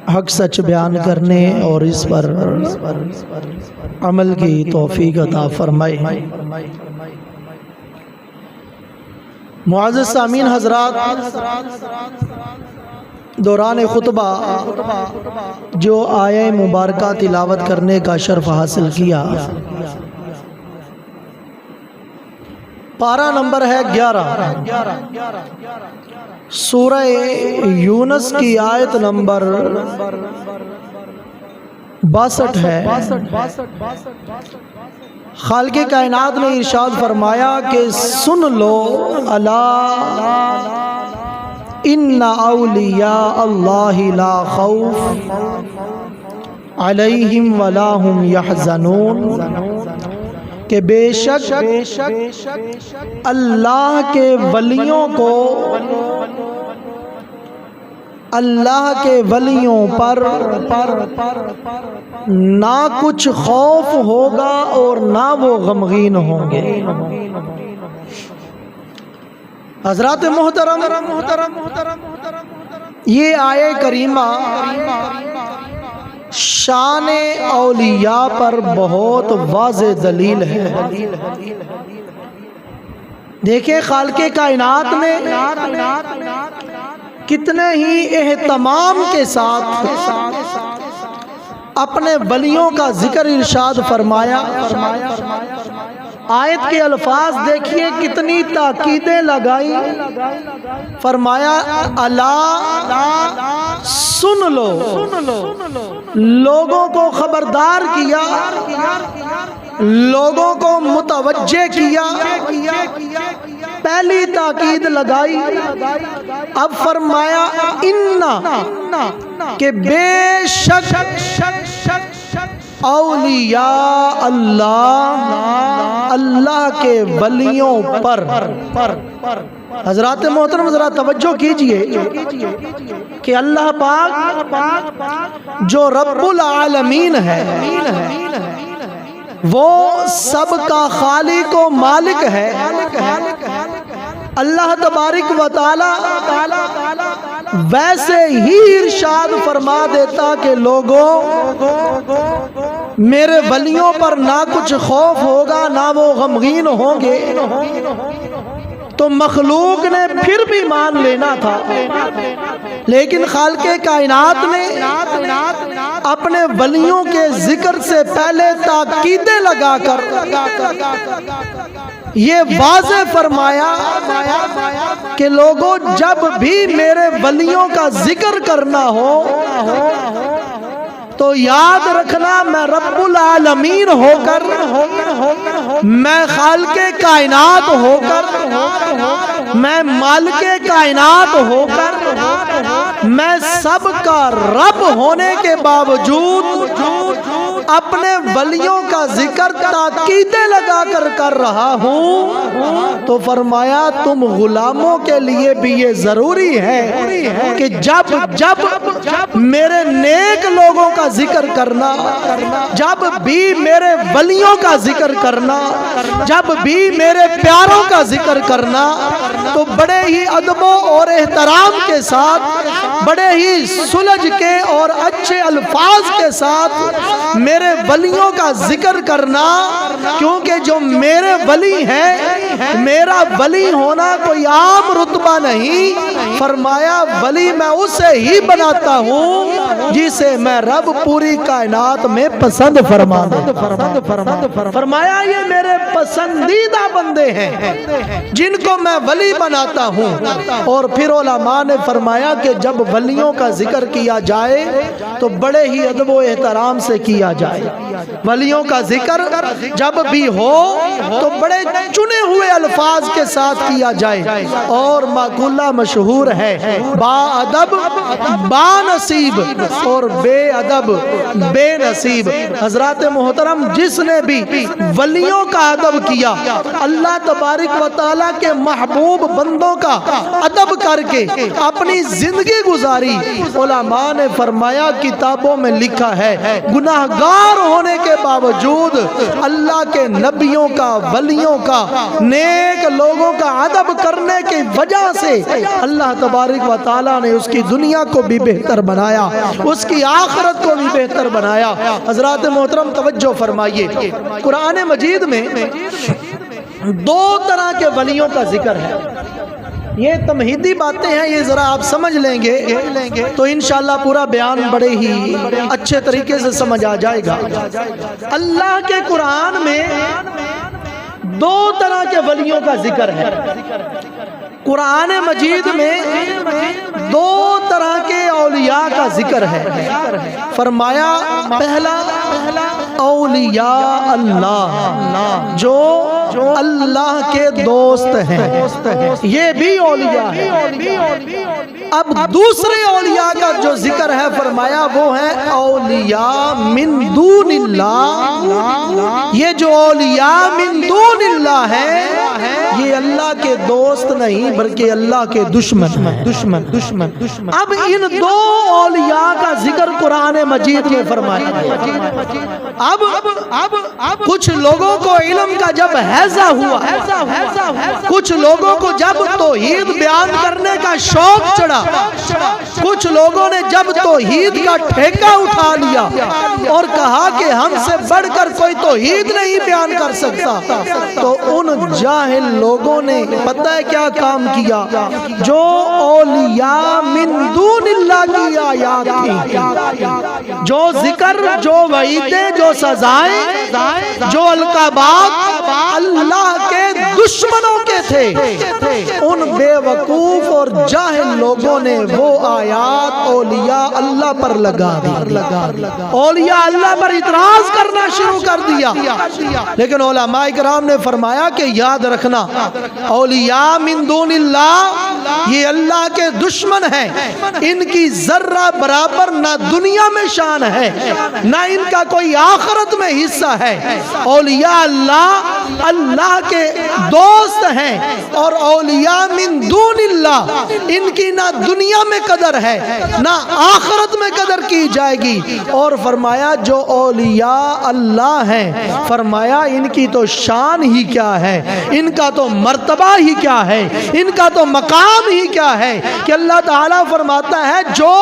حق سچ بیان کرنے اور اس پر عمل کی توفیق عطا فرمائے۔ معزز سامعین حضرات، دوران خطبہ جو آیہ مبارکہ تلاوت کرنے کا شرف حاصل کیا، پارہ نمبر ہے 11، سورہ یونس کی آیت نمبر 62 ہے۔ خالق کائنات نے ارشاد فرمایا کہ سن لو، الا ان اولیاء اللہ لا خوف علیہم ولا هم یحزنون، کہ بے شک اللہ کے ولیوں کو، اللہ کے ولیوں پر نہ کچھ خوف ہوگا اور نہ وہ غمگین ہوں گے۔ حضرات محترم، یہ آیہ کریمہ شان اولیاء پر بہت واضح دلیل ہے۔ دیکھیں خالق کائنات نے کتنے ہی اہتمام کے ساتھ اپنے ولیوں کا ذکر ارشاد فرمایا۔ آیت کے الفاظ دیکھیے کتنی تاکیدیں لگائی۔ فرمایا الا، سن لو، لوگوں کو خبردار کیا، لوگوں کو متوجہ کیا، پہلی تاکید لگائی۔ اب فرمایا اِنَّا، کہ بے شک اولیاء اللہ، اللہ کے ولیوں پر۔ حضرات محترم ذرا توجہ کیجئے کہ اللہ پاک جو رب العالمین ہے، وہ سب کا خالق و مالک ہے۔ اللہ تبارک و تعالی ویسے ہی ارشاد فرما دیتا کہ لوگوں، میرے ولیوں پر نہ کچھ خوف ہوگا نہ وہ غمگین ہوں گے، تو مخلوق نے پھر بھی مان لینا تھا، لیکن خالق کائنات نے اپنے ولیوں کے ذکر سے پہلے تاکیدیں لگا کر یہ واضح فرمایا کہ لوگوں، جب بھی میرے ولیوں کا ذکر کرنا ہو تو یاد رکھنا میں رب العالمین ہو کر، میں خالق کائنات ہو کر، میں مالک کائنات ہو کر، میں سب کا رب ہونے کے باوجود اپنے ولیوں کا ذکر تاکیدیں لگا کر رہا ہوں۔ تو فرمایا تم غلاموں کے لیے بھی یہ ضروری ہے کہ جب میرے نیک لوگوں کا ذکر کرنا، جب بھی میرے ولیوں کا ذکر کرنا، جب بھی میرے پیاروں کا ذکر کرنا، تو بڑے ہی ادب اور احترام کے ساتھ، بڑے ہی سلجھ کے اور اچھے الفاظ کے ساتھ میرے ولیوں کا ذکر کرنا، کیونکہ جو میرے ولی ہیں، میرا ولی ہونا کوئی عام رتبہ نہیں۔ فرمایا ولی میں اسے ہی بناتا ہوں جسے میں رب پوری کائنات میں پسند فرما دے۔ فرمایا یہ میرے پسندیدہ بندے ہیں جن کو میں ولی بناتا ہوں۔ اور پھر علماء نے فرمایا کہ جب ولیوں کا ذکر کیا جائے تو بڑے ہی ادب و احترام سے کیا جائے۔ ولیوں کا ذکر جب بھی ہو تو بڑے چنے ہوئے الفاظ کے ساتھ کیا جائے، اور مقولہ مشہور ہے، با ادب با نصیب اور بے ادب بے نصیب۔ حضرات محترم، جس نے بھی ولیوں کا ادب کیا، اللہ تبارک و تعالیٰ کے محبوب بندوں کا ادب کر کے اپنی زندگی گزاری، علماء نے فرمایا کتابوں میں لکھا ہے گناہگار ہونے ہونے کے باوجود اللہ کے نبیوں کا، ولیوں کا، نیک لوگوں کا ادب کرنے کی وجہ سے اللہ تبارک و تعالیٰ نے اس کی دنیا کو بھی بہتر بنایا، اس کی آخرت کو بھی بہتر بنایا۔ حضرات محترم توجہ فرمائیے، قرآن مجید میں دو طرح کے ولیوں کا ذکر ہے۔ یہ تمہیدی باتیں ہیں، یہ ذرا آپ سمجھ لیں گے تو انشاءاللہ پورا بیان بڑے ہی اچھے طریقے سے سمجھ آ جائے گا۔ اللہ کے قرآن میں دو طرح کے ولیوں کا ذکر ہے۔ قرآن مجید میں دو طرح کے اولیاء کا ذکر ہے۔ فرمایا پہلا اولیاء اللہ، جو اللہ کے دوست ہیں، یہ بھی اولیاء ہیں۔ اب دوسرے اولیاء کا جو ذکر ہے فرمایا وہ ہے اولیاء من دون اللہ۔ یہ جو اولیاء من دون اللہ ہے یہ اللہ کے دوست نہیں بلکہ اللہ کے دشمن ہیں۔ اب ان دو اولیاء کا ذکر قرآن مجید میں فرمایا۔ اب کچھ لوگوں کو علم کا جب حیضہ ہوا، کچھ لوگوں کو جب توحید بیان کرنے کا شوق چڑھا، کچھ لوگوں نے جب توحید کا ٹھیکہ اٹھا لیا اور کہا کہ ہم سے بڑھ کر کوئی توحید نہیں بیان کر سکتا، تو ان جاہل لوگوں نے پتہ ہے کیا کام کیا؟ جو اولیاء من دون اللہ کی آیات تھی، جو ذکر، جو وعیدیں، جو سزائیں، جو القابات اللہ کے دشمنوں کے تھے، ان بے وقوف اور جاہل لوگوں نے وہ آیات اولیاء اللہ پر لگا دی، اولیاء اللہ پر اعتراض کرنا شروع کر دیا۔ لیکن علماء کرام نے فرمایا کہ یاد رکھنا، اولیاء من دون اللہ یہ اللہ کے دشمن ہیں، ان کی ذرہ برابر نہ دنیا میں شان ہے نہ ان کا کوئی آخرت میں حصہ ہے۔ اولیاء اللہ کے دوست ہیں، اور اولیاء من دون اللہ ان کی نہ دنیا میں قدر ہے نہ آخرت میں قدر کی جائے گی۔ اور فرمایا جو اولیاء اللہ ہیں، فرمایا ان کی تو شان ہی کیا ہے، ان کا تو مرتبہ ہی کیا ہے، ان کا تو مقام ہی کیا ہے کہ اللہ تعالیٰ فرماتا ہے جو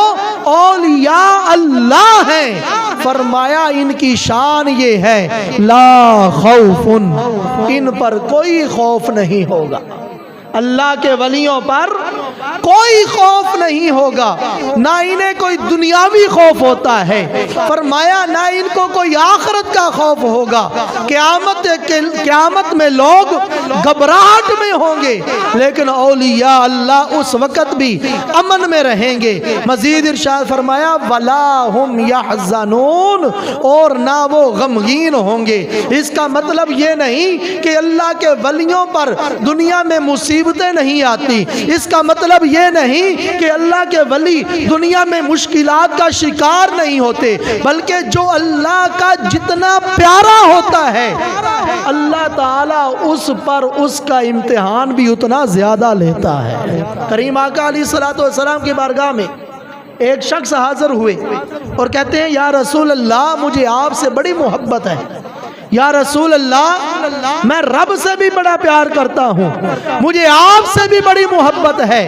اولیاء اللہ ہیں، فرمایا ان کی شان یہ ہے لا خوف، ان پر کوئی خوف نہیں ہوگا۔ اللہ کے ولیوں پر کوئی خوف نہیں ہوگا، نہ انہیں کوئی دنیاوی خوف ہوتا ہے، فرمایا نہ ان کو کوئی آخرت کا خوف ہوگا۔ قیامت میں لوگ گھبراہٹ میں ہوں گے، لیکن اولیاء اللہ اس وقت بھی امن میں رہیں گے۔ مزید ارشاد فرمایا وَلَا هُمْ يَحْزَنُونَ، اور نہ وہ غمگین ہوں گے۔ اس کا مطلب یہ نہیں کہ اللہ کے ولیوں پر دنیا میں مصیبتیں نہیں آتی، اس کا مطلب یہ نہیں کہ اللہ کے ولی دنیا میں مشکلات کا شکار نہیں ہوتے، بلکہ جو اللہ کا جتنا پیارا ہوتا ہے اللہ تعالیٰ اس پر اس کا امتحان بھی اتنا زیادہ لیتا ہے۔ کریم آقا علیہ الصلوۃ والسلام کی بارگاہ میں ایک شخص حاضر ہوئے اور کہتے ہیں یا رسول اللہ مجھے آپ سے بڑی محبت ہے، یا رسول اللہ میں رب سے بھی بڑا پیار کرتا ہوں، مجھے آپ سے بھی بڑی محبت ہے۔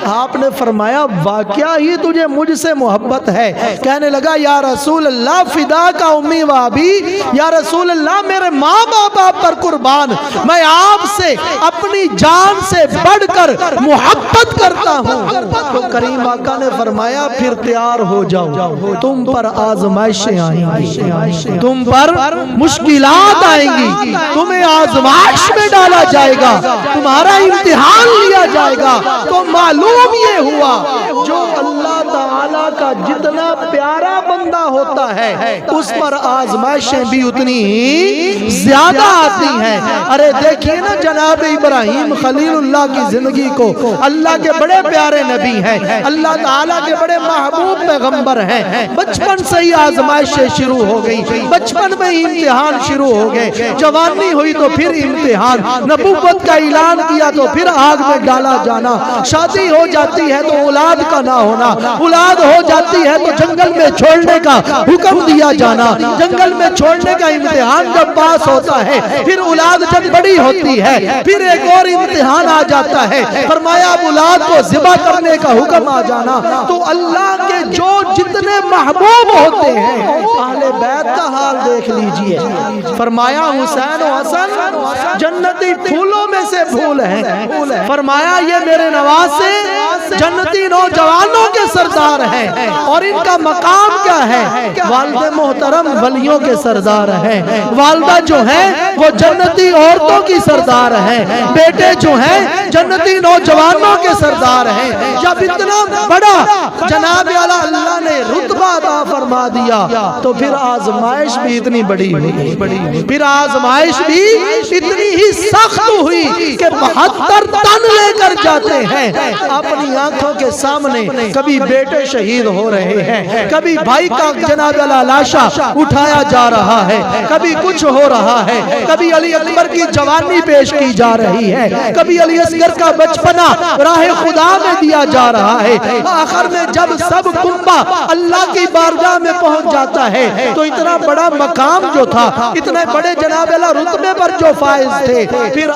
آپ نے فرمایا واقعہ ہی تجھے مجھ سے محبت ہے؟ کہنے لگا یا رسول اللہ فدا کا امی و ابی، یا رسول اللہ میرے ماں باپ آپ پر قربان، میں آپ سے اپنی جان سے بڑھ کر محبت کرتا ہوں۔ تو کریم آقا نے فرمایا پھر تیار ہو جاؤ، تم پر آزمائشیں آئیں گی، تم پر مشکلات آئیں گی، تمہیں آزمائش میں ڈالا جائے گا، تمہارا امتحان لیا جائے گا۔ تو معلوم یہ ہوا جو اللہ تعالیٰ کا جتنا پیارا بندہ ہوتا ہے اس پر آزمائشیں بھی اتنی ہی زیادہ آتی ہیں۔ ارے دیکھیے نا جناب ابراہیم خلیل اللہ کی زندگی کو، اللہ کے بڑے پیارے نبی ہیں، اللہ تعالیٰ کے بڑے محبوب پیغمبر ہیں، بچپن سے ہی آزمائشیں شروع ہو گئی، بچپن میں ہی امتحان شروع شروع ہو گئے، جوانی ہوئی تو پھر امتحان، نبوت کا اعلان کیا تو پھر آگ میں ڈالا جانا، شادی ہو جاتی ہے تو اولاد کا نہ ہونا، اولاد ہو جاتی ہے تو جنگل میں چھوڑنے کا حکم دیا جانا، جنگل میں چھوڑنے کا امتحان جب پاس ہوتا ہے، پھر اولاد جب بڑی ہوتی ہے، پھر ایک اور امتحان آ جاتا ہے، فرمایا اب اولاد کو ذبح کرنے کا حکم آ جانا۔ تو اللہ کے جو جتنے محبوب ہوتے ہیں، اہل بیت کا حال دیکھ لیجئے، فرمایا حسین و حسن جنتی پھولوں میں سے پھول ہیں، فرمایا یہ میرے نواسے جنتی نوجوانوں کے سردار ہیں، اور ان کا مقام کیا ہے؟ والد محترم ولیوں کے سردار ہیں، والدہ جو ہیں وہ جنتی عورتوں کی سردار ہیں، بیٹے جو ہیں جنتی نوجوانوں کے سردار ہیں۔ جب اتنا بڑا جناب اعلیٰ اللہ نے رتبہ عطا فرما دیا تو پھر آزمائش بھی اتنی بڑی ہوئی، پھر آزمائش بھی اتنی ہی سخت ہوئی کہ 72 تن لے کر جاتے ہیں اپنی آنکھوں کے سامنے، کبھی بیٹے شہید ہو رہے ہیں، کبھی بھائی کا جناب اعلیٰ لاشا اٹھایا جا رہا ہے، کبھی کچھ ہو رہا ہے، کبھی علی اکبر کی جوانی پیش کی جا رہی ہے، کبھی علی اصغر کا بچپنا راہ خدا میں دیا جا رہا ہے۔ آخر میں جب سب کنبہ اللہ کی بارگاہ میں پہنچ جاتا ہے تو اتنا بڑا مقام جو تھا، اتنے بڑے جناب اعلیٰ رتبے پر جو فائز تھے، پھر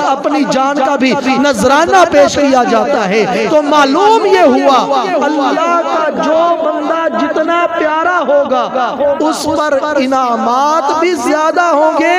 اپنی جان کا بھی نذرانہ پیش کیا جاتا ہے۔ تو معلوم یہ ہوا اللہ کا جو بندہ جتنا پیارا ہوگا اس پر انعامات بھی زیادہ ہوں گے،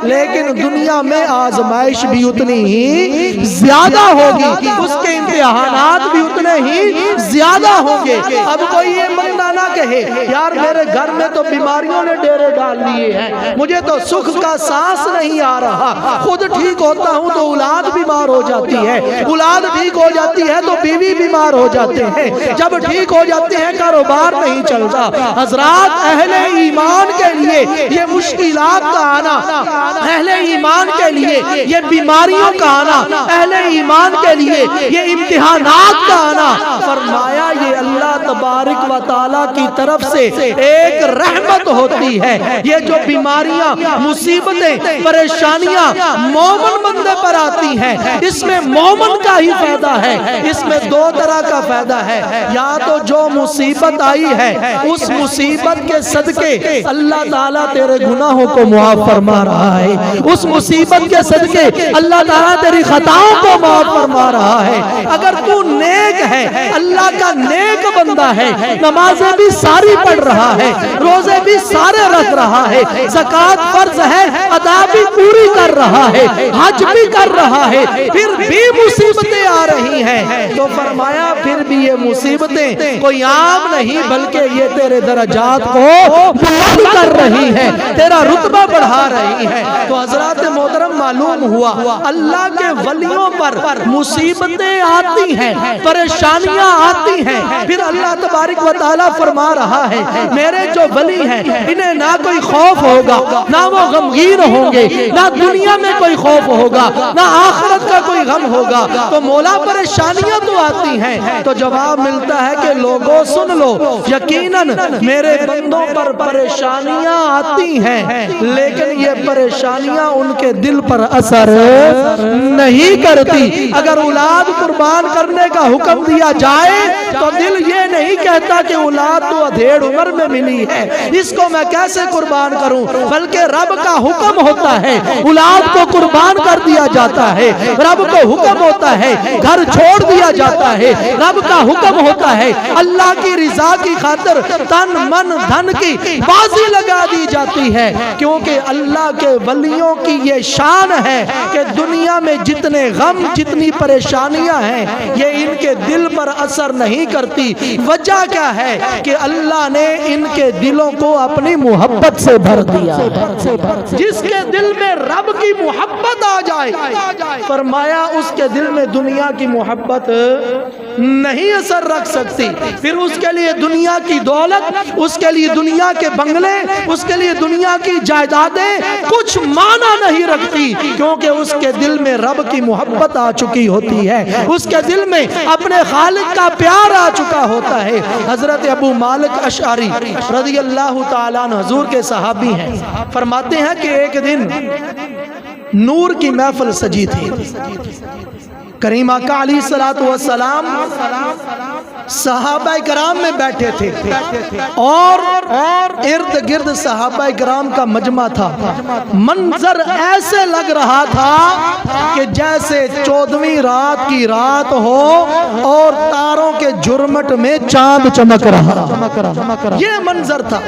لیکن دنیا میں آزمائش بھی اتنی ہی زیادہ ہوگی، اس کے امتحانات بھی اتنے ہی زیادہ ہوں گے۔ اب کوئی یہ بندہ نہ کہے یار میرے گھر میں تو بیماریوں نے ڈیرے ڈال لیے ہیں، مجھے تو سکھ کا سانس نہیں آ رہا، خود ٹھیک ہوتا ہوں تو اولاد بیمار ہو جاتی ہے، اولاد ٹھیک ہو جاتی ہے تو بیوی بیمار ہو جاتے ہیں، جب ٹھیک ہو جاتے ہیں کاروبار نہیں چلتا۔ حضرات اہل ایمان کے لیے یہ مشکلات کا آنا، اہل ایمان کے لیے یہ بیماریوں کا آنا، اہل ایمان کے لیے یہ امتحانات کا آنا، فرمایا یہ اللہ تبارک و تعالیٰ کی طرف سے ایک رحمت ہوتی ہے۔ یہ جو بیماریاں، مصیبتیں، پریشانیاں مومن بندے پر آتی ہیں، اس میں مومن کا ہی فائدہ ہے۔ اس میں دو طرح کا فائدہ ہے، یا تو جو مصیبت آئی ہے اس مصیبت کے صدقے اللہ تعالیٰ تیرے گناہوں کو معاف فرما رہا ہے، اس مصیبت کے صدقے اللہ تعالیٰ تیری خطاؤں کو معاف فرما رہا ہے۔ اگر تو نیک ہے، اللہ کا نیک بندہ ہے، نمازیں بھی ساری پڑھ رہا ہے، روزے بھی سارے رکھ رہا ہے، زکوٰۃ فرض ہے ادا بھی پوری کر رہا ہے، حج بھی کر رہا ہے، پھر بھی مصیبتیں آ رہی ہیں، تو فرمایا پھر بھی یہ مصیبتیں کوئی عام نہیں بلکہ یہ تیرے درجات کو بلند کر رہی ہیں، تیرا رتبہ بڑھا رہی ہیں۔ تو حضرات محترم معلوم ہوا اللہ کے ولیوں پر مصیبتیں آتی ہیں، پریشانیاں آتی ہیں، پھر اللہ تبارک و تعالیٰ فرما رہا ہے میرے جو ولی ہیں انہیں نہ کوئی خوف ہوگا، نہ وہ غمگین ہوں گے، نہ دنیا میں کوئی خوف ہوگا، نہ آخرت کا کوئی غم ہوگا۔ تو مولا پریشانیاں تو آتی ہیں، تو جواب ملتا ہے کہ لوگوں سن لو، یقیناً میرے بندوں پر پریشانیاں آتی ہیں، لیکن یہ پریشانیاں ان کے دل پر اثر نہیں کرتی۔ اگر اولاد قربان کرنے کا حکم دیا جائے تو دل یہ نہیں کہتا کہ اولاد تو ادھیڑ عمر میں ملی ہے، اس کو میں کیسے قربان کروں، بلکہ رب کا حکم ہوتا ہے اولاد کو قربان کر دیا جاتا ہے، رب کو حکم ہوتا ہے گھر چھوڑ دیا جاتا ہے، رب کا حکم ہوتا ہے اللہ کی رضا کی خاطر تن من دھن کی بازی لگا دی جاتی ہے، کیونکہ اللہ کے ولیوں کی یہ شان ہے کہ دنیا میں جتنے غم، جتنی پریشانیاں ہیں یہ ان کے دل پر اثر نہیں کرتی۔ وجہ کیا ہے کہ اللہ نے ان کے دلوں کو اپنی محبت سے بھر دیا۔ جس کے دل میں رب کی محبت آ جائے فرمایا اس کے دل میں دنیا کی محبت نہیں اثر رکھ سکتی، پھر اس کے لیے دنیا کی دولت، اس کے لیے دنیا کے بنگلے، اس کے لیے دنیا کی جائیدادیں کچھ معنی نہیں رکھتی، کیونکہ اس کے دل میں رب کی محبت آ چکی ہوتی ہے، اس کے دل میں اپنے خالق کا پیار آ چکا ہوتا ہے، حضرت ابو مالک اشعری رضی اللہ تعالیٰ عنہ حضور کے صحابی ہیں، فرماتے ہیں کہ ایک دن نور کی محفل سجی تھی، کریم آقا علیہ الصلوۃ والسلام صحابہ کرام میں بیٹھے تھے اور ارد گرد صحابہ کرام کا مجمع تھا۔ منظر ایسے لگ رہا تھا کہ جیسے 14ویں رات کی رات ہو اور تاروں کے جھرمٹ میں چاند چمک رہا، یہ منظر تھا۔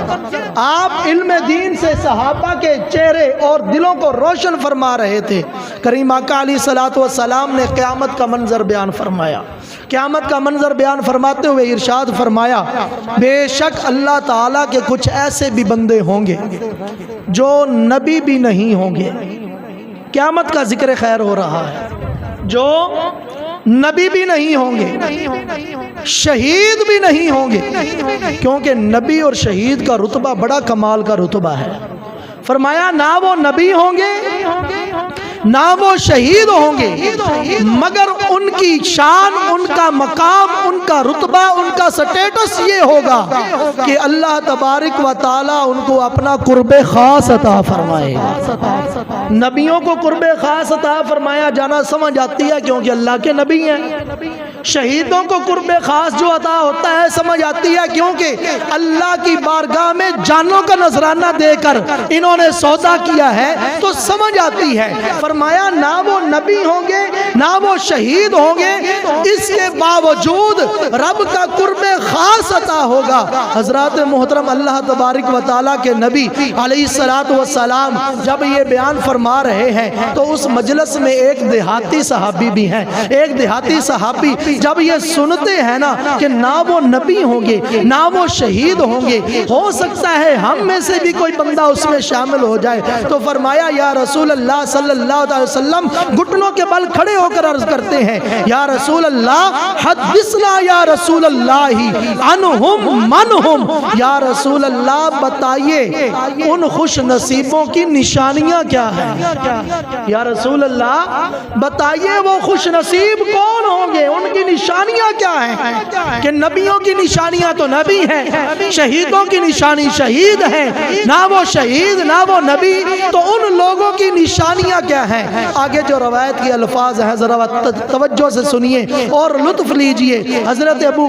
آپ علم دین سے صحابہ کے چہرے اور دلوں کو روشن فرما رہے تھے۔ کریم آقا علیہ الصلوۃ والسلام نے قیامت کا منظر بیان فرمایا۔ قیامت کا منظر بیان فرماتے ہوئے ارشاد فرمایا، بے شک اللہ تعالیٰ کے کچھ ایسے بھی بندے ہوں گے جو نبی بھی نہیں ہوں گے۔ قیامت کا ذکر خیر ہو رہا ہے، جو نبی بھی نہیں ہوں گے، شہید بھی نہیں ہوں گے، کیونکہ نبی اور شہید کا رتبہ بڑا کمال کا رتبہ ہے۔ فرمایا نہ وہ نبی ہوں گے نہ وہ شہید ہوں گے، مگر ان کی شان، ان کا مقام، ان کا رتبہ، ان کا سٹیٹس یہ ہوگا کہ اللہ تبارک و تعالی ان کو اپنا قرب خاص عطا فرمائے گا۔ نبیوں کو قرب خاص عطا فرمایا جانا سمجھ آتی ہے کیونکہ اللہ کے نبی ہیں۔ شہیدوں کو قرب خاص جو عطا ہوتا ہے سمجھ آتی ہے کیونکہ اللہ کی بارگاہ میں جانوں کا نذرانہ دے کر انہوں نے سودا کیا ہے، تو سمجھ آتی ہے۔ فرمایا نہ وہ نبی ہوں گے نہ وہ شہید ہوں گے، اس کے باوجود رب کا قرب خاص عطا ہوگا۔ حضرات محترم، اللہ تبارک و تعالیٰ کے نبی علیہ الصلوۃ والسلام جب یہ بیان فرما رہے ہیں تو اس مجلس میں ایک دیہاتی صحابی بھی ہیں۔ ایک دیہاتی صحابی جب یہ سنتے ہیں نا کہ نہ وہ نبی ہوں گے نہ وہ شہید ہوں گے، ہو سکتا ہے ہم میں سے بھی کوئی بندہ اس میں شامل ہو جائے، تو فرمایا یا رسول اللہ صلی اللہ علیہ وسلم گھٹنوں کے بل کھڑے ہو کر عرض کرتے ہیں، یا رسول اللہ حدثنا یا رسول اللہ عنہم منہم، یا رسول اللہ بتائیے ان خوش نصیبوں کی نشانیاں کیا ہیں۔ یا رسول اللہ بتائیے وہ خوش نصیب کون ہوں گے، ان کی نشانیاں کیا ہیں؟ کہ نبیوں کی نشانیاں تو نبی ہیں، شہیدوں کی نشانی شہید ہیں، نہ وہ شہید نہ وہ نبی، تو ان لوگوں کی نشانیاں کیا ہیں؟ آگے جو روایت کے الفاظ ہیں ذرا توجہ سے سنیے اور لطف لیجئے۔ حضرت ابو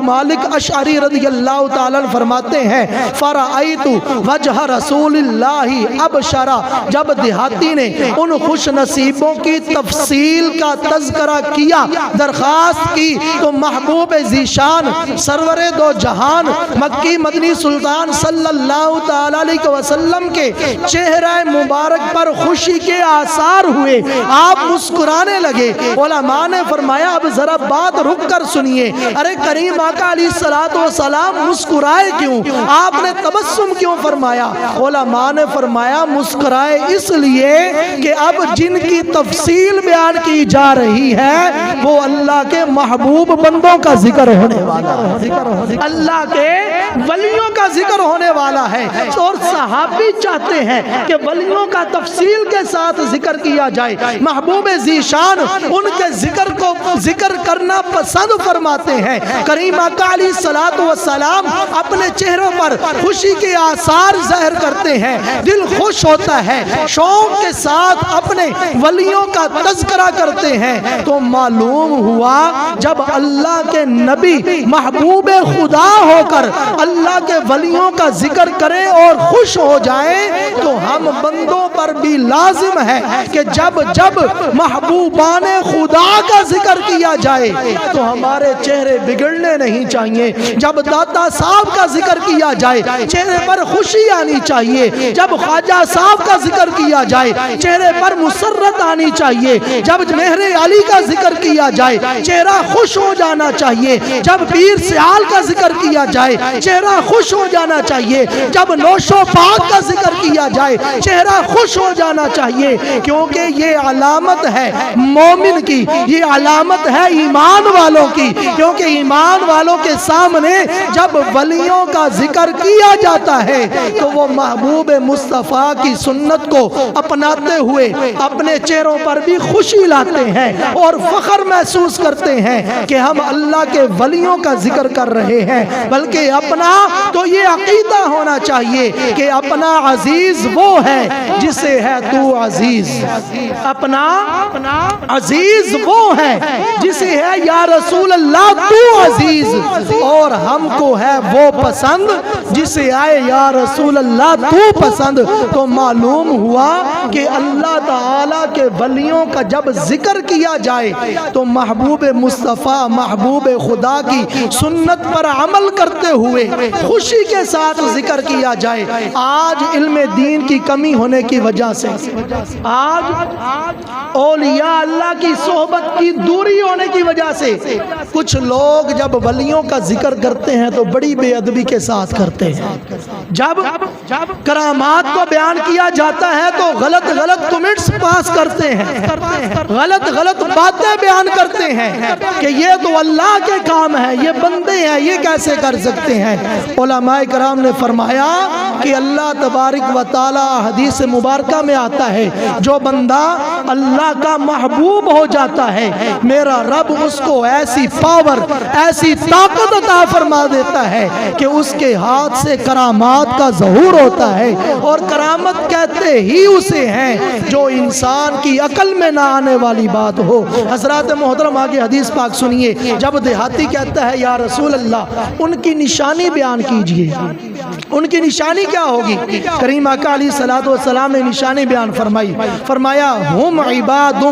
مالک اشعری رضی اللہ تعالیٰ عنہ فرماتے ہیں، فرأیت وجہ رسول اللہ ابشرا، جب دیہاتی نے ان خوش نصیبوں کی تفصیل کا تذکرہ کیا، درخواست کی، تو محبوب ذیشان سرور دو جہان مکی مدنی سلطان صلی اللہ تعالیٰ علیہ وسلم کے چہرہ مبارک پر خوشی کے آثار ہوئے، آپ مسکرانے لگے۔ علماء نے فرمایا اب ذرا بات رک کر سنیے، ارے کریم آقا علیہ الصلوۃ والسلام مسکرائے کیوں، آپ نے تبسم کیوں فرمایا؟ علماء نے فرمایا مسکرائے اس لیے کہ اب جن کی تفصیل بیان کی جا رہی ہے وہ اللہ کے محبوب بندوں کا ذکر ہونے والا ہے، اللہ کے ولیوں کا ذکر ہونے والا ہے، اور صحابی چاہتے ہیں کہ ولیوں کا تفصیل کے ساتھ ذکر کیا جائے۔ محبوب ذیشان ان کے ذکر کرنا پسند فرماتے ہیں۔ کریم آقا علیہ الصلوۃ والسلام اپنے چہروں پر خوشی کے آثار ظاہر کرتے ہیں، دل خوش ہوتا ہے، شوق کے ساتھ اپنے ولیوں کا تذکرہ کرتے ہیں، تو معلوم ہوا جب اللہ کے نبی محبوب خدا ہو کر اللہ کے ولیوں کا ذکر کریں اور خوش ہو جائیں تو ہم بندوں پر بھی لازم ہے کہ جب محبوبان خدا کا ذکر کیا جائے تو ہمارے چہرے بگڑنے نہیں چاہیے۔ جب داتا صاحب کا ذکر کیا جائے چہرے پر خوشی آنی چاہیے، جب خواجہ صاحب کا ذکر کیا جائے چہرے پر مسرت آنی چاہیے، جب مہر علی کا ذکر کیا جائے چہرہ خوش ہو جانا چاہیے، جب پیر سیال کا ذکر کیا جائے چہرہ خوش ہو جانا چاہیے، جب نوشو پاک کا ذکر کیا جائے چہرہ خوش ہو جانا چاہیے، کیونکہ یہ علامت ہے مومن کی، یہ علامت ہے ایمان والوں کی، کیونکہ ایمان والوں کے سامنے جب ولیوں کا ذکر کیا جاتا ہے تو وہ محبوب مصطفیٰ کی سنت کو اپناتے ہوئے اپنے چہروں پر بھی خوشی لاتے ہیں اور فخر محسوس کرتے ہیں کہ ہم اللہ کے ولیوں کا ذکر کر رہے ہیں۔ بلکہ اپنا تو یہ عقیدہ ہونا چاہیے کہ اپنا عزیز وہ ہے جسے ہے تو عزیز، اپنا عزیز وہ ہے جسے ہے یا رسول اللہ تو عزیز، اور ہم کو ہے وہ پسند جسے آئے یا رسول اللہ تو پسند۔ تو معلوم ہوا کہ اللہ تعالیٰ کے ولیوں کا جب ذکر کیا جائے تو محبوب مصطفیٰ محبوب خدا کی سنت پر عمل کرتے ہوئے خوشی کے ساتھ ذکر کیا جائے۔ آج علم دین کی کمی ہونے کی وجہ سے، آج اولیاء اللہ کی صحبت کی دوری ہونے کی وجہ سے کچھ لوگ جب ولیوں کا ذکر کرتے ہیں تو بڑی بے ادبی کے ساتھ کرتے ہیں۔ جب کرامات کو بیان کیا جاتا ہے تو غلط کمنٹس پاس کرتے ہیں، غلط باتیں بیان کرتے ہیں کہ یہ تو اللہ کے کام ہے، یہ بندے ہیں، یہ کیسے کر سکتے ہیں۔ علماء کرام نے فرمایا کہ اللہ تبارک و تعالی حدیث مبارکہ میں آتا ہے جو بندہ اللہ کا محبوب ہو جاتا ہے میرا رب اس کو ایسی پاور، ایسی طاقت عطا فرما دیتا ہے کہ اس کے ہاتھ سے کرامات کا ظہور ہوتا ہے، اور کرامت کہتے ہی اسے ہیں جو انسان کی عقل میں نہ آنے والی بات ہو۔ حضرات محترم آگے حدیث پاک سنیے، جب دیہاتی کہتا ہے یا رسول اللہ ان کی نشانی بیان کیجئے، ان کی نشانی کیا ہوگی؟ کریم آقا علیہ السلام نے نشانی بیان فرمائی، فرمایا ہم عباد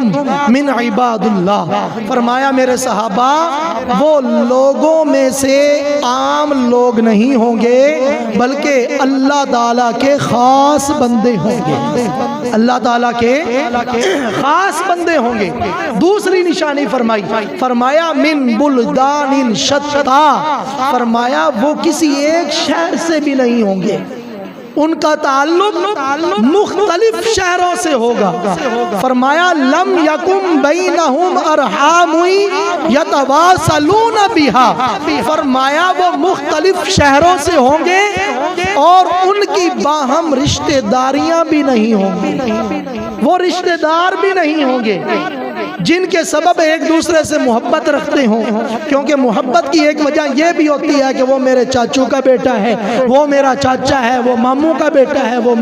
من عباد اللہ، فرمایا میرے صحابہ وہ لوگوں میں سے عام لوگ نہیں ہوں گے بلکہ اللہ تعالیٰ کے خاص بندے ہوں گے، اللہ تعالیٰ کے خاص بندے ہوں گے۔ دوسری نشانی فرمائی، فرمایا من بلدان شتى، فرمایا وہ کسی ایک شہر سے بھی نہیں ہوں گے، ان کا تعلق مختلف شہروں سے ہوگا۔ فرمایا لم یکن بینہم ارحام یتواصلون بہا، فرمایا وہ مختلف شہروں سے ہوں گے اور ان کی باہم رشتہ داریاں بھی نہیں ہوں گی، وہ رشتہ دار بھی نہیں ہوں گے جن کے سبب ایک دوسرے سے محبت رکھتے ہوں، کیونکہ محبت کی ایک وجہ یہ بھی ہوتی ہے کہ وہ میرے چاچو کا بیٹا ہے، وہ میرا چاچا ہے، وہ ماموں کا بیٹا ہے، وہ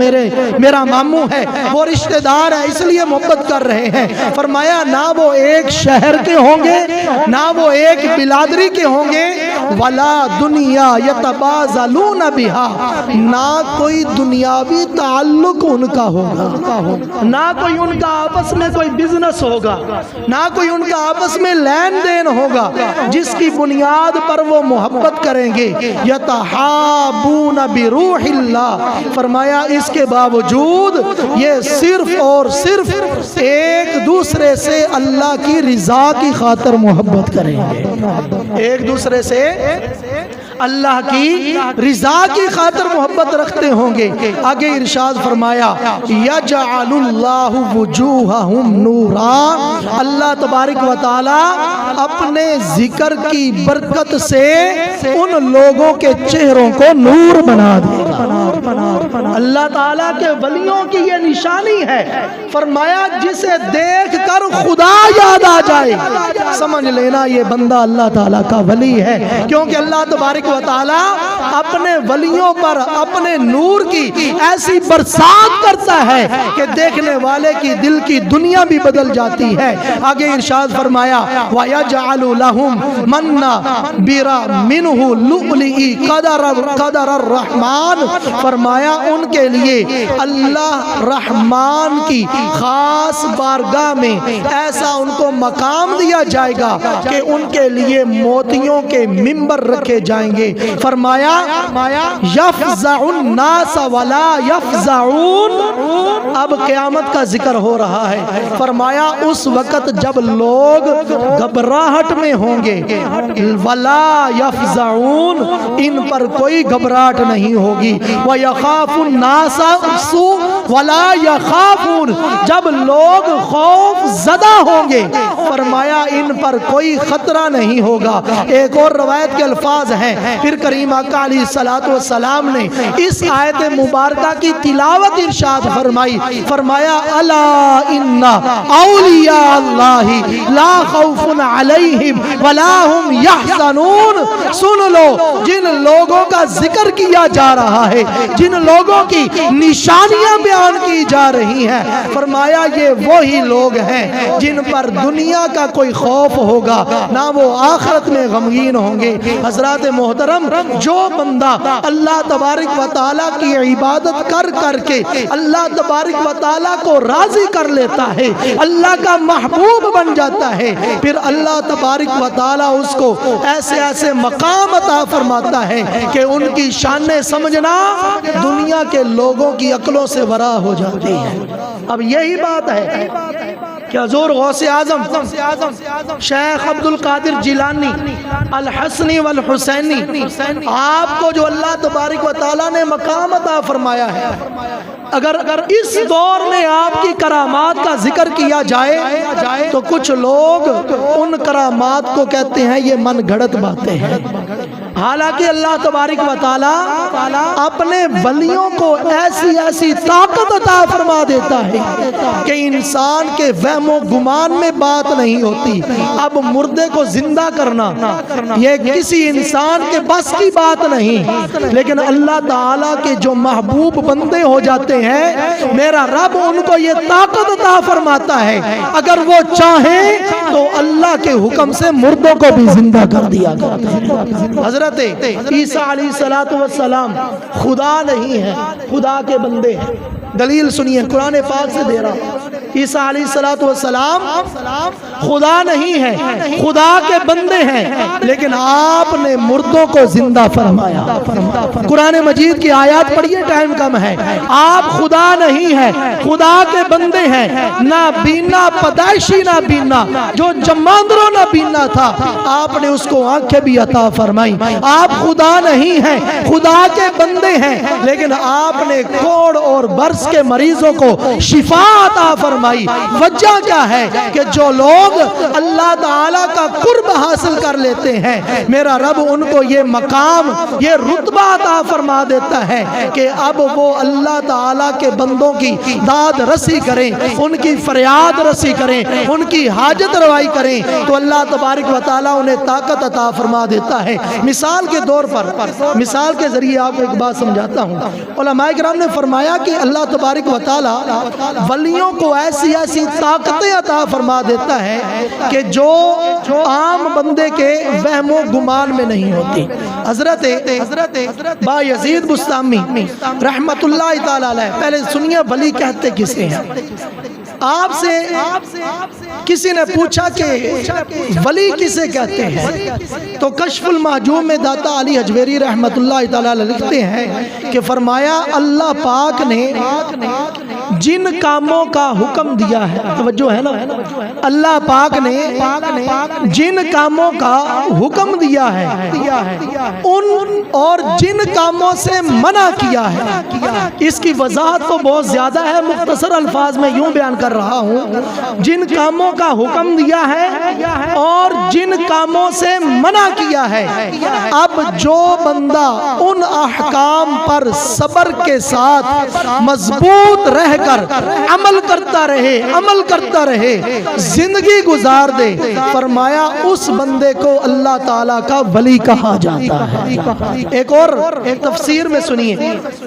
میرا ماموں ہے، وہ رشتہ دار ہے، اس لیے محبت کر رہے ہیں۔ فرمایا نہ وہ ایک شہر کے ہوں گے نہ وہ ایک بلادری کے ہوں گے، ولا دنیا یتبازلون بہا، نہ کوئی دنیاوی تعلق ان کا ہوگا، نہ کوئی ان کا آپس میں کوئی بزنس ہوگا، نہ کوئی ان کا آپس میں لین دین ہوگا جس کی بنیاد پر وہ محبت کریں گے۔ یتحابون بروح اللہ، فرمایا اس کے باوجود یہ صرف اور صرف ایک دوسرے سے اللہ کی رضا کی خاطر محبت کریں گے، ایک دوسرے سے اللہ کی رضا کی خاطر محبت رکھتے ہوں گے۔ آگے ارشاد فرمایا یجعل اللہ وجوہہم نورا، اللہ تبارک و تعالی اپنے ذکر کی برکت سے ان لوگوں کے چہروں کو نور بنا دے گا۔ اللہ تعالیٰ کے ولیوں کی یہ نشانی ہے، فرمایا جسے دیکھ کر خدا یاد آ جائے سمجھ لینا یہ بندہ اللہ تعالیٰ کا ولی ہے، کیونکہ اللہ تبارک و تعالیٰ اپنے ولیوں پر اپنے نور کی ایسی برسات کرتا ہے کہ دیکھنے والے کی دل کی دنیا بھی بدل جاتی ہے۔ آگے ارشاد فرمایا وَيَجْعَلُ لَهُمْ مَنَّا بِرَا مِنْهُ لُؤْلِئِ قَدَرَ الرَّحْمَانِ، فرمایا ان کے لیے اللہ رحمان کی خاص بارگاہ میں ایسا ان کو مقام دیا جائے گا کہ ان کے لیے موتیوں کے منبر رکھے جائیں گے۔ فرمایا یفزع الناس ولا یفزعون، اب قیامت کا ذکر ہو رہا ہے، فرمایا اس وقت جب لوگ گھبراہٹ میں ہوں گے، ولا یفزعون، ان پر کوئی گھبراہٹ نہیں ہوگی، وَيَخَافُونَ یخاف الناس ولا یخافون، جب لوگ خوف زدہ ہوں گے فرمایا ان پر کوئی خطرہ نہیں ہوگا۔ ایک اور روایت کے الفاظ ہیں، پھر کریم آقا علیہ السلام نے اس آیت مبارکہ کی تلاوت ارشاد فرمائی، فرمایا الا ان اولیاء اللہ لا خوف علیہم ولا هم یحزنون۔ سن لو جن لوگوں کا ذکر کیا جا رہا ہے، جن لوگوں کی نشانیاں بیان کی جا رہی ہیں، فرمایا یہ وہی لوگ ہیں جن پر دنیا کا کوئی خوف ہوگا، نہ وہ آخرت میں غمگین ہوں گے۔ حضرات محترم، جو بندہ اللہ تبارک و تعالیٰ کی عبادت کر کر کے اللہ تبارک و تعالیٰ کو راضی کر لیتا ہے، اللہ کا محبوب بن جاتا ہے، پھر اللہ تبارک و تعالیٰ اس کو ایسے ایسے مقام عطا فرماتا ہے کہ ان کی شانیں سمجھنا دنیا کے لوگوں کی عقلوں سے ورا ہو جاتی ہے۔ اب یہی بات ہے کہ حضور غوث اعظم شیخ عبد القادر جیلانی الحسنی والحسینی، آپ کو جو اللہ تبارک و تعالیٰ نے مقام عطا فرمایا ہے، اگر اس دور میں آپ کی کرامات کا ذکر کیا جائے تو کچھ لوگ ان کرامات کو کہتے ہیں یہ من گھڑت باتیں ہیں، حالانکہ اللہ تبارک و تعالیٰ اپنے ولیوں کو ایسی ایسی طاقت عطا فرما دیتا ہے کہ انسان کے وہم و گمان میں بات نہیں ہوتی۔ اب مردے کو زندہ کرنا یہ کسی انسان کے بس کی بات نہیں، لیکن اللہ تعالیٰ کے جو محبوب بندے ہو جاتے ہیں، میرا رب ان کو یہ طاقت عطا فرماتا ہے، اگر وہ چاہیں تو اللہ کے حکم سے مردوں کو بھی زندہ کر دیا کرتا ہے۔ حضرت عیسیٰ علیہ السلام خدا نہیں ہے، خدا کے بندے ہیں۔ دلیل سنیے، قرآن پاک سے دے رہا ہوں، عیسیٰ علیہ السلام خدا نہیں ہے، خدا کے بندے ہیں، لیکن آپ نے مردوں کو زندہ فرمایا۔ قرآن مجید کی آیات پڑھیے، ٹائم کم ہے۔ آپ خدا نہیں ہے، خدا کے بندے ہیں، نہ بینا پیدائشی نہ بینا، جو جماندروں نہ بینا تھا آپ نے اس کو آنکھیں بھی عطا فرمائی۔ آپ خدا نہیں ہیں، خدا کے بندے ہیں، لیکن آپ نے کوڑ اور برس کے مریضوں کو شفا عطا فرمائی۔ وجہ کیا ہے کہ جو لوگ اللہ تعالیٰ کا قرب حاصل کر لیتے ہیں، میرا رب ان کو یہ مقام، یہ رتبہ عطا فرما دیتا ہے کہ اب وہ اللہ تعالیٰ کے بندوں کی داد رسی کریں، ان کی فریاد رسی کریں، ان کی حاجت روائی کریں، تو اللہ تبارک و تعالیٰ انہیں طاقت عطا فرما دیتا ہے۔ مثال کے طور پر، مثال کے ذریعے آپ کو ایک بات سمجھاتا ہوں۔ علماء کرام نے فرمایا کہ اللہ تبارک و تعالیٰ ولیوں کو ایسی ایسی طاقتیں عطا فرما دیتا ہے کہ جو عام بندے کے وہم و گمان میں نہیں ہوتی۔ حضرت با یزید بستامی رحمت اللہ تعالی علیہ، پہلے سنیے ولی کہتے کسے ہیں۔ آپ سے کسی نے پوچھا کہ ولی کسے کہتے ہیں، تو کشف المحجوب میں داتا علی حجویری رحمت اللہ تعالی علیہ لکھتے ہیں کہ فرمایا اللہ پاک نے جن کاموں کا حکم دیا ہے، توجہ ہے نا، اللہ پاک نے جن کاموں کا حکم دیا ہے ان اور جن کاموں سے منع کیا ہے، اس کی وضاحت تو بہت زیادہ ہے، مختصر الفاظ میں یوں بیان کر رہا ہوں۔ جن کاموں کا حکم دیا ہے اور جن کاموں سے منع کیا ہے، اب جو بندہ ان احکام پر صبر کے ساتھ مضبوط رہ کر عمل کرتا رہے زندگی گزار دے، فرمایا اس بندے کو اللہ تعالیٰ کا ولی کہا جاتا ہے۔ ایک اور ایک تفسیر میں سنیے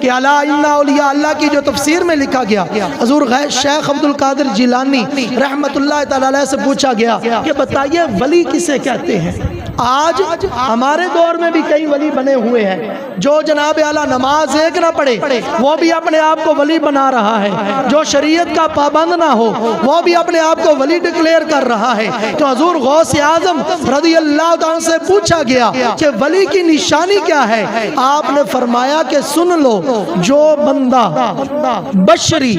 کہ الا ان اولیاء اللہ کی جو تفسیر میں لکھا گیا، حضور شیخ عبد القادر جیلانی رحمت اللہ تعالی علیہ سے پوچھا گیا کہ بتائیے ولی کسے کہتے ہیں؟ آج ہمارے دور میں بھی کئی ولی بنے ہوئے ہیں، جو جناب اعلیٰ نماز ایک نہ پڑھے وہ بھی اپنے آپ کو ولی بنا رہا ہے، جو شریعت کا پابند نہ ہو وہ بھی اپنے آپ کو ولی ڈکلیئر کر رہا ہے۔ تو حضور غوث اعظم رضی اللہ عنہ سے پوچھا گیا کہ ولی کی نشانی کیا ہے؟ آپ نے فرمایا کہ سن لو، جو بندہ بشری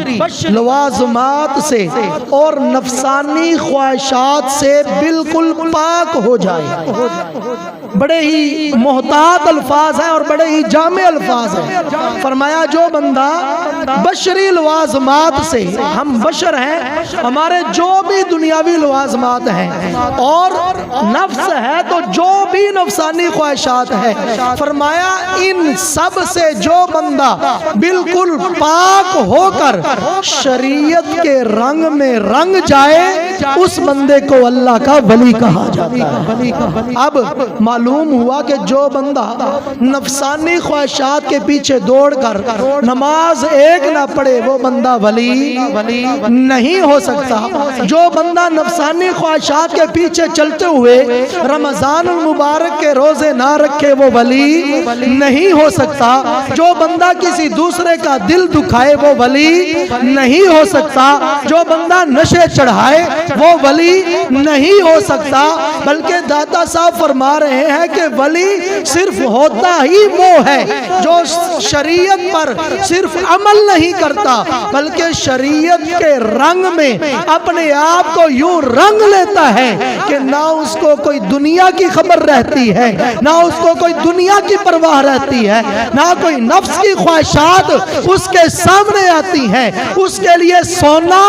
لوازمات سے اور نفسانی خواہشات سے بالکل پاک ہو جائے، بڑے ہی محتاط الفاظ ہیں اور بڑے ہی جامع الفاظ ہیں. فرمایا جو بندہ بشری لوازمات سے، ہم بشر ہیں، ہمارے جو بھی دنیاوی لوازمات ہیں اور نفس ہے تو جو بھی نفسانی خواہشات ہے، فرمایا ان سب سے جو بندہ بالکل پاک ہو کر شریعت کے رنگ میں رنگ جائے، اس بندے کو اللہ کا ولی کہا جاتا ہے. اب معلوم ہوا کہ جو بندہ نفسانی خواہشات کے پیچھے دوڑ کر نماز ایک نہ پڑھے وہ بندہ ولی نہیں ہو سکتا. جو بندہ نفسانی خواہشات کے پیچھے چلتے ہوئے رمضان المبارک کے روزے نہ رکھے وہ ولی نہیں ہو سکتا. جو بندہ کسی دوسرے کا دل دکھائے وہ ولی نہیں ہو سکتا. جو بندہ نشے چڑھائے وہ ولی نہیں ہو سکتا. بلکہ داتا صاحب فرما رہے ہیں کہ ولی صرف ہوتا ہی وہ ہے جو شریعت پر صرف عمل نہیں کرتا بلکہ شریعت کے رنگ میں اپنے آپ کو یوں رنگ لیتا ہے کہ نہ اس کو کوئی دنیا کی خبر رہتی ہے، نہ اس کو کوئی دنیا کی پرواہ رہتی ہے، نہ کوئی نفس کی خواہشات اس کے سامنے آتی ہیں. اس کے لیے سونا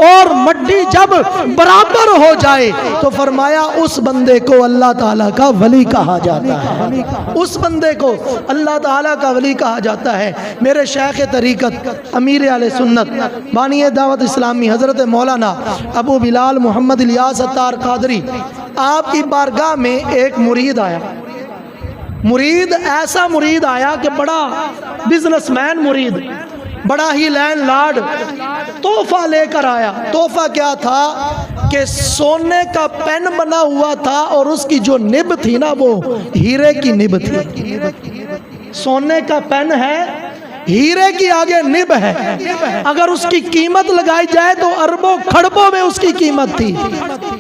اور مٹی جب برابر ہو جائے تو فرمایا اس بندے کو اللہ تعالیٰ کا ولی کہا جاتا ہے. اس بندے کو اللہ تعالیٰ کا ولی کہا جاتا ہے. میرے شیخ طریقت امیر اہل سنت بانی دعوت اسلامی حضرت مولانا ابو بلال محمد الیاس اتار قادری، آپ کی بارگاہ میں ایک مرید آیا. ایسا مرید آیا کہ بڑا بزنس مین مرید، بڑا ہی لینڈ لارڈ، تحفہ لے کر آیا. تحفہ کیا تھا کہ سونے کا پین بنا ہوا تھا اور اس کی جو نب تھی نا وہ ہیرے کی نب تھی. سونے کا پین ہے، ہیرے کی آگے نب ہے. اگر اس کی قیمت لگائی جائے تو اربوں کھڑبوں میں اس کی قیمت تھی.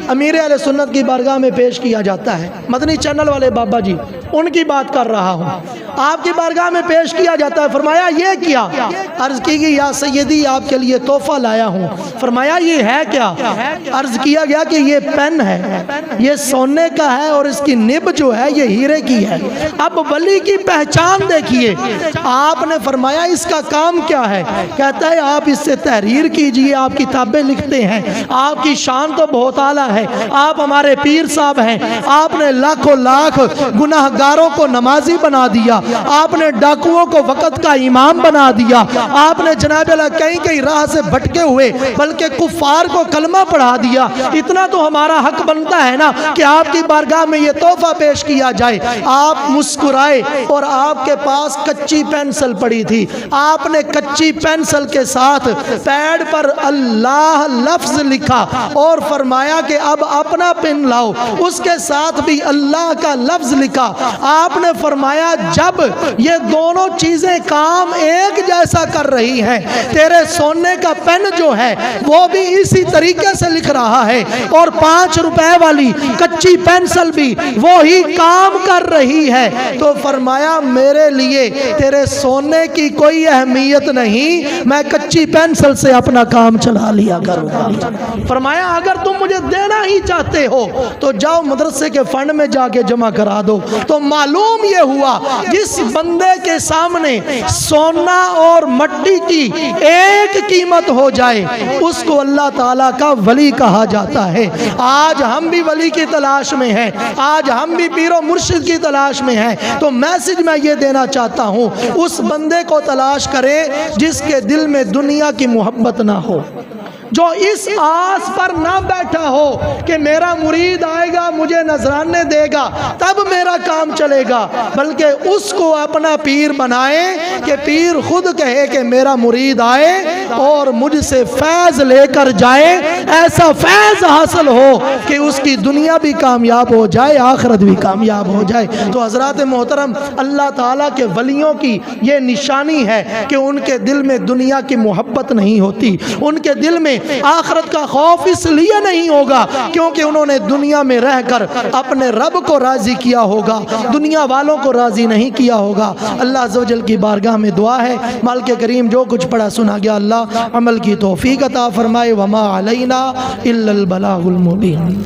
امیر اہل سنت کی بارگاہ میں پیش کیا جاتا ہے. مدنی چینل والے بابا جی ان کی بات کر رہا ہوں. آپ کی بارگاہ میں پیش کیا جاتا ہے. فرمایا یہ کیا؟ عرض کی گئی یا سیدی آپ کے لیے تحفہ لایا ہوں. فرمایا یہ ہے کیا؟ عرض کیا گیا کہ یہ پین ہے، یہ سونے کا ہے اور اس کی نب جو ہے یہ ہیرے کی ہے. اب ولی کی پہچان دیکھیے. آپ نے فرمایا اس کا کام کیا ہے؟ کہتا ہے آپ اس سے تحریر کیجئے، آپ کتابیں لکھتے ہیں، آپ کی شان تو بہت اعلیٰ ہے، آپ ہمارے پیر صاحب ہیں، آپ نے لاکھوں لاکھ گناہ گاروں کو نمازی بنا دیا، آپ نے ڈاکوؤں کو وقت کا امام بنا دیا، آپ نے جناب اللہ کئی راہ سے بھٹکے ہوئے بلکہ کفار کو کلمہ پڑھا دیا. اتنا تو ہمارا حق بنتا ہے نا کہ آپ کی بارگاہ میں یہ تحفہ پیش کیا جائے. آپ مسکرائے اور آپ کے پاس کچی پینسل پڑی تھی. آپ نے کچی پینسل کے ساتھ پیڈ پر اللہ لفظ لکھا اور فرمایا کہ اب اپنا پن لاؤ. اس کے ساتھ بھی اللہ کا لفظ لکھا. آپ نے فرمایا جب یہ دونوں چیزیں کام ایک جیسا کر رہی ہیں، تیرے سونے کا پین جو ہے وہ بھی اسی طریقے سے لکھ رہا ہے اور 5 روپے والی کچی پینسل بھی وہی کام کر رہی ہے، تو فرمایا میرے لیے تیرے سونے کی کوئی اہمیت نہیں، میں کچی پینسل سے اپنا کام چلا لیا کروں گا. فرمایا اگر تم مجھے دینا ہی چاہتے ہو تو جاؤ مدرسے کے فنڈ میں جا کے جمع کرا دو. تو معلوم یہ ہوا جس بندے کے سامنے سونا اور مٹی کی ایک قیمت ہو جائے اس کو اللہ تعالیٰ کا ولی کہا جاتا ہے. آج ہم بھی ولی کی تلاش میں ہیں، آج ہم بھی پیر و مرشد کی تلاش میں ہیں. تو میسج میں یہ دینا چاہتا ہوں، اس بندے کو تلاش کرے جس کے دل میں دنیا کی محبت نہ ہو، جو اس آس پر نہ بیٹھا ہو کہ میرا مرید آئے گا مجھے نذرانے دے گا تب میرا کام چلے گا، بلکہ اس کو اپنا پیر بنائے کہ پیر خود کہے کہ میرا مرید آئے اور مجھ سے فیض لے کر جائے. ایسا فیض حاصل ہو کہ اس کی دنیا بھی کامیاب ہو جائے، آخرت بھی کامیاب ہو جائے. تو حضرات محترم، اللہ تعالیٰ کے ولیوں کی یہ نشانی ہے کہ ان کے دل میں دنیا کی محبت نہیں ہوتی، ان کے دل میں آخرت کا خوف اس لیے نہیں ہوگا کیونکہ انہوں نے دنیا میں رہ کر اپنے رب کو راضی کیا ہوگا، دنیا والوں کو راضی نہیں کیا ہوگا. اللہ عز و جل کی بارگاہ میں دعا ہے مالک کریم جو کچھ پڑھا سنا گیا اللہ عمل کی توفیق عطا فرمائے. وما علینا الا البلاغ المبین.